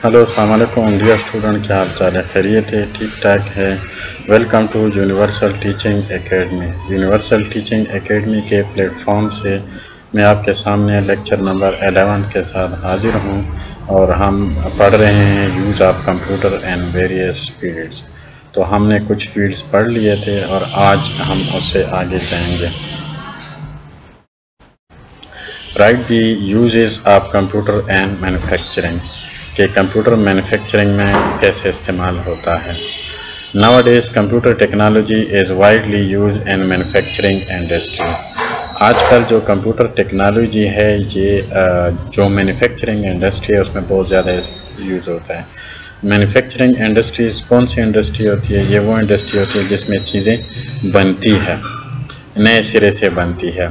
Hello अस्सलाम वालेकुम dear student, क्या हाल चाल है? खैरियत है? ठीक ठाक है। Welcome to universal teaching academy. Universal teaching academy के प्लेटफॉर्म से मैं आपके सामने लेक्चर नंबर 11 के साथ हाजिर हूँ और हम पढ़ रहे हैं use of computer and various fields. तो हमने कुछ फील्ड्स पढ़ लिए थे और आज हम उससे आगे जाएंगे। Right the uses of computer and manufacturing, कि कंप्यूटर मैन्युफैक्चरिंग में कैसे इस्तेमाल होता है। Nowadays computer technology is widely use in manufacturing industry. आजकल जो कंप्यूटर टेक्नोलॉजी है ये जो मैन्युफैक्चरिंग इंडस्ट्री है उसमें बहुत ज़्यादा यूज़ होता है। मैन्युफैक्चरिंग इंडस्ट्रीज़ कौन सी इंडस्ट्री होती है? ये वो इंडस्ट्री होती है जिसमें चीज़ें बनती है, नए सिरे से बनती है।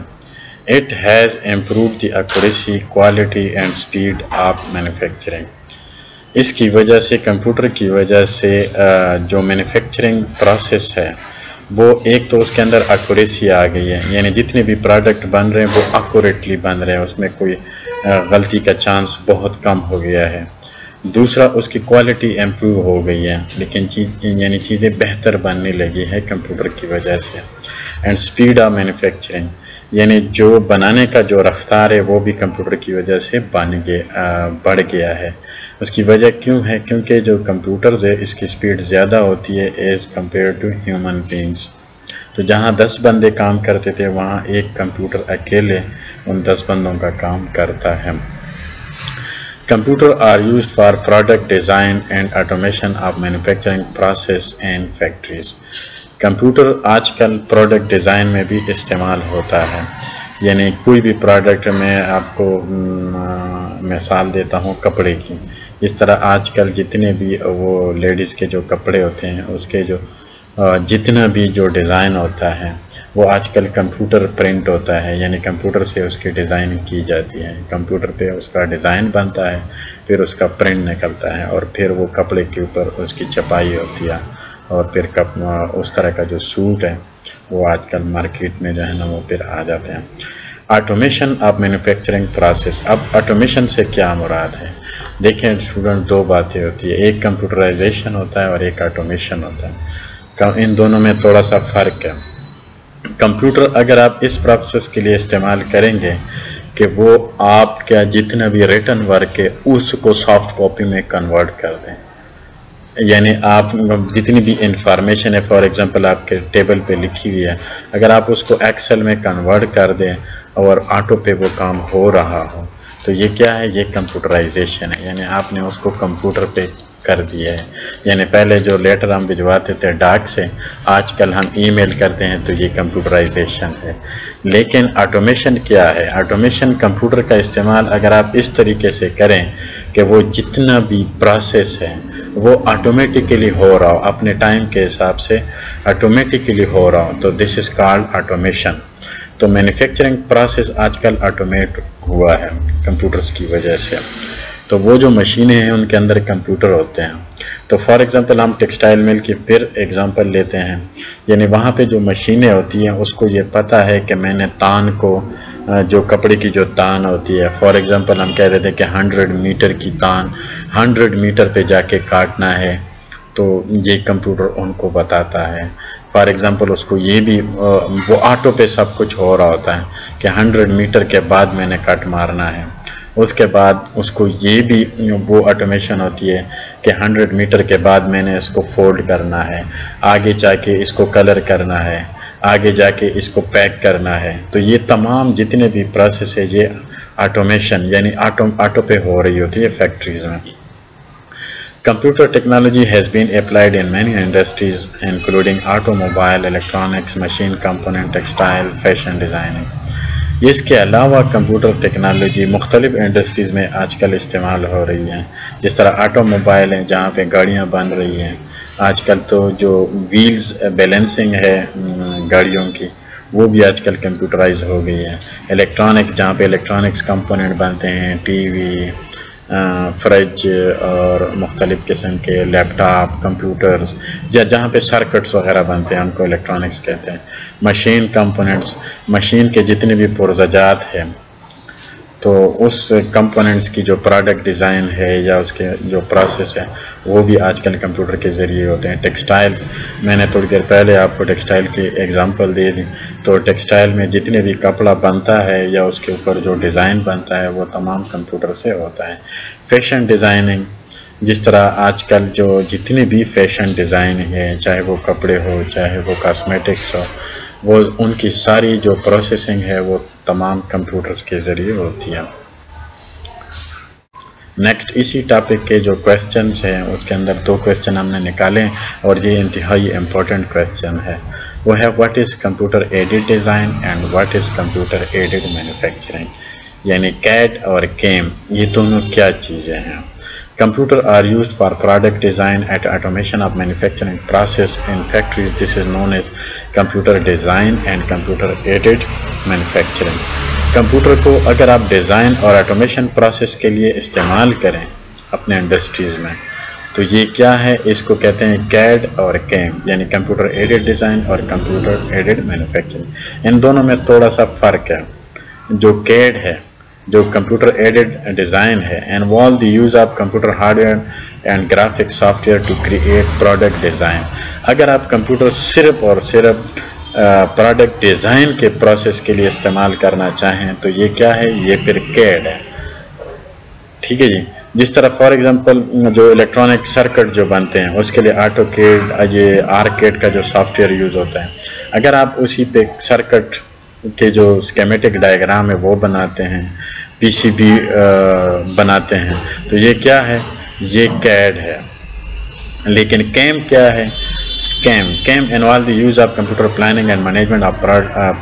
It has improved the accuracy, quality and speed of manufacturing. इसकी वजह से, कंप्यूटर की वजह से जो मैन्युफैक्चरिंग प्रोसेस है वो एक तो उसके अंदर एक्यूरेसी आ गई है, यानी जितने भी प्रोडक्ट बन रहे हैं वो एक्यूरेटली बन रहे हैं, उसमें कोई गलती का चांस बहुत कम हो गया है। दूसरा, उसकी क्वालिटी इम्प्रूव हो गई है, लेकिन चीज़ें बेहतर बनने लगी है कंप्यूटर की वजह से। एंड स्पीड ऑफ मैन्युफैक्चरिंग, यानी जो बनाने का जो रफ्तार है वो भी कंप्यूटर की वजह से बढ़ गया है। उसकी वजह क्यों है? क्योंकि जो कंप्यूटर्स है इसकी स्पीड ज़्यादा होती है as compare to human beings. तो जहाँ 10 बंदे काम करते थे वहाँ एक कंप्यूटर अकेले उन 10 बंदों का काम करता है। Computer are used for product design and automation of manufacturing process and factories. Computer आजकल प्रोडक्ट डिज़ाइन में भी इस्तेमाल होता है, यानी कोई भी प्रोडक्ट में आपको मिसाल देता हूँ कपड़े की। इस तरह आजकल जितने भी वो लेडीज़ के जो कपड़े होते हैं उसके जो जितना भी जो डिज़ाइन होता है वो आजकल कंप्यूटर प्रिंट होता है, यानी कंप्यूटर से उसकी डिज़ाइनिंग की जाती है। कंप्यूटर पे उसका डिज़ाइन बनता है, फिर उसका प्रिंट निकलता है और फिर वो कपड़े के ऊपर उसकी छपाई होती है और फिर उस तरह का जो सूट है वो आजकल मार्केट में जो है ना वो फिर आ जाते हैं। Automation of manufacturing process. अब ऑटोमेशन से क्या मुराद है? देखें स्टूडेंट, दो बातें होती है, एक कंप्यूटराइजेशन होता है और एक ऑटोमेशन होता है। इन दोनों में थोड़ा सा फ़र्क है। कंप्यूटर अगर आप इस प्रोसेस के लिए इस्तेमाल करेंगे कि वो आपका जितना भी रिटन वर्क है उसको सॉफ्ट कॉपी में कन्वर्ट कर दें, यानी आप जितनी भी इंफॉर्मेशन है फॉर एग्जांपल आपके टेबल पे लिखी हुई है, अगर आप उसको एक्सेल में कन्वर्ट कर दें और ऑटो पे वो काम हो रहा हो, तो ये क्या है? ये कंप्यूटराइजेशन है, यानी आपने उसको कंप्यूटर पे कर दिया है। यानी पहले जो लेटर हम भिजवाते थे डाक से, आजकल हम ईमेल करते हैं, तो ये कंप्यूटराइजेशन है। लेकिन ऑटोमेशन क्या है? ऑटोमेशन कंप्यूटर का इस्तेमाल अगर आप इस तरीके से करें कि वो जितना भी प्रोसेस है वो ऑटोमेटिकली हो रहा हो, अपने टाइम के हिसाब से ऑटोमेटिकली हो रहा हो, तो दिस इज़ कॉल्ड ऑटोमेशन। तो मैन्युफैक्चरिंग प्रोसेस आजकल ऑटोमेट हुआ है कंप्यूटर्स की वजह से। तो वो जो मशीनें हैं उनके अंदर कंप्यूटर होते हैं। तो फॉर एग्जांपल हम टेक्सटाइल मिल की फिर एग्जांपल लेते हैं, यानी वहाँ पे जो मशीनें होती हैं उसको ये पता है कि मैंने तान को, जो कपड़े की जो तान होती है, फॉर एग्जांपल हम कह देते हैं कि 100 मीटर की तान 100 मीटर पे जाके काटना है, तो ये कंप्यूटर उनको बताता है। फॉर एग्जांपल उसको ये भी वो ऑटो पे सब कुछ हो रहा होता है कि 100 मीटर के बाद मैंने कट मारना है, उसके बाद उसको ये भी वो ऑटोमेशन होती है कि 100 मीटर के बाद मैंने इसको फोल्ड करना है, आगे जाके इसको कलर करना है, आगे जाके इसको पैक करना है। तो ये तमाम जितने भी प्रोसेस है ये ऑटोमेशन यानी ऑटो पे हो रही होती है फैक्ट्रीज में। Computer technology has been applied in many industries including automobile, electronics, machine component, textile, fashion designing. इसके अलावा कंप्यूटर टेक्नोलॉजी मुख्तलिफ इंडस्ट्रीज़ में आजकल इस्तेमाल हो रही है, जिस तरह ऑटोमोबाइल है जहाँ पे गाड़ियाँ बन रही हैं आजकल, तो जो व्हील्स बैलेंसिंग है गाड़ियों की वो भी आजकल कंप्यूटराइज हो गई है। इलेक्ट्रॉनिक्स, जहाँ पे इलेक्ट्रॉनिक्स कंपोनेंट बनते हैं, टीवी, फ्रिज और मुख्तलिफ़ किस्म के लैपटॉप, कंप्यूटर्स, जहाँ पे सर्किट्स वगैरह बनते हैं उनको इलेक्ट्रॉनिक्स कहते हैं। मशीन कंपोनेंट्स, मशीन के जितने भी पुर्ज़ाजात हैं تو اس کمپوننٹس کی جو پروڈکٹ ڈیزائن ہے یا اس کے جو پروسیس ہے وہ بھی آج کل کمپیوٹر کے ذریعے ہوتے ہیں. ٹیکسٹائلز میں نے تھوڑی دیر پہلے آپ کو ٹیکسٹائل کی ایگزامپل دے دی. تو ٹیکسٹائل میں جتنے بھی کپڑا بنتا ہے یا اس کے اوپر جو ڈیزائن بنتا ہے وہ تمام کمپیوٹر سے ہوتا ہے. فیشن ڈیزائننگ، جس طرح آج کل جو جتنی بھی فیشن ڈیزائن ہے، چاہے وہ کپڑے ہو چاہے وہ کاسمیٹکس ہو، وہ ان کی ساری جو پروسیسنگ ہے وہ تمام کمپیوٹرز کے ذریعے ہوتی ہے. نیکسٹ اسی ٹاپک کے جو کویسچنز ہیں اس کے اندر 2 کویسچن ہم نے نکالے اور یہ انتہائی امپورٹنٹ کویسچن ہے. وہ ہے what is computer aided design and what is computer added manufacturing. یعنی کیڈ اور کیم یہ دونوں کیا چیزیں ہیں. Computer are used for product design and automation of manufacturing process in factories. This is known as computer design and computer aided manufacturing. Computer کو اگر آپ ڈیزائن اور آٹومیشن پروسیس کے لیے استعمال کریں اپنے انڈسٹریز میں تو یہ کیا ہے، اس کو کہتے ہیں کیڈ اور کیم، یعنی کمپیوٹر ایڈڈ ڈیزائن اور کمپیوٹر ایڈڈ مینوفیکچرنگ. ان دونوں میں تھوڑا سا فرق ہے. جو کیڈ ہے، جو کمپیوٹر ایڈڈ ڈیزائن ہے، involve the use of computer hardware and graphic software to create product design. اگر آپ کمپیوٹر صرف اور صرف پروڈکٹ ڈیزائن کے پروسیس کے لیے استعمال کرنا چاہیں تو یہ کیا ہے، یہ پھر کیڈ ہے. ٹھیک ہے جی. جس طرح فار ایگزامپل جو الیکٹرانک سرکٹ جو بنتے ہیں اس کے لیے آٹو کیڈ، یہ آرکیڈ کا جو سافٹ ویئر یوز ہوتا ہے، اگر آپ اسی پہ سرکٹ کے جو اسکیمیٹک ڈائیگرام ہے وہ بناتے ہیں، پی سی بی بناتے ہیں، تو یہ کیا ہے، یہ کیڈ ہے. لیکن کیم کیا ہے، came involve the use of computer planning and management of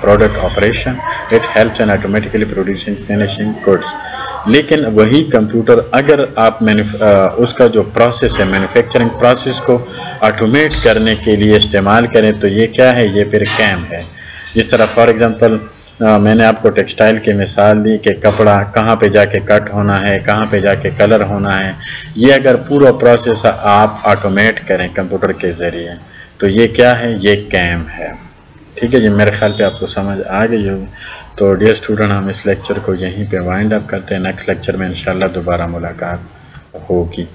product operation. It helps in automatically producing finishing goods. لیکن وہی کمپیوٹر اگر آپ اس کا جو پروسیس ہے مینوفیکچرنگ پروسیس کو آٹومیٹ کرنے کے لیے استعمال کریں تو یہ کیا ہے، یہ پھر کیم ہے. جس طرح فار ایگزامپل میں نے آپ کو ٹیکسٹائل کی مثال دی کہ کپڑا کہاں پہ جا کے کٹ ہونا ہے، کہاں پہ جا کے کلر ہونا ہے، یہ اگر پورا پروسیس آپ آٹومیٹ کریں کمپیوٹر کے ذریعے تو یہ کیا ہے، یہ کیم ہے. ٹھیک ہے جی. میرے خیال پہ آپ کو سمجھ آ گئی ہوگی. تو ڈیئر اسٹوڈنٹ، ہم اس لیکچر کو یہیں پہ وائنڈ اپ کرتے ہیں. نیکسٹ لیکچر میں انشاءاللہ دوبارہ ملاقات ہوگی.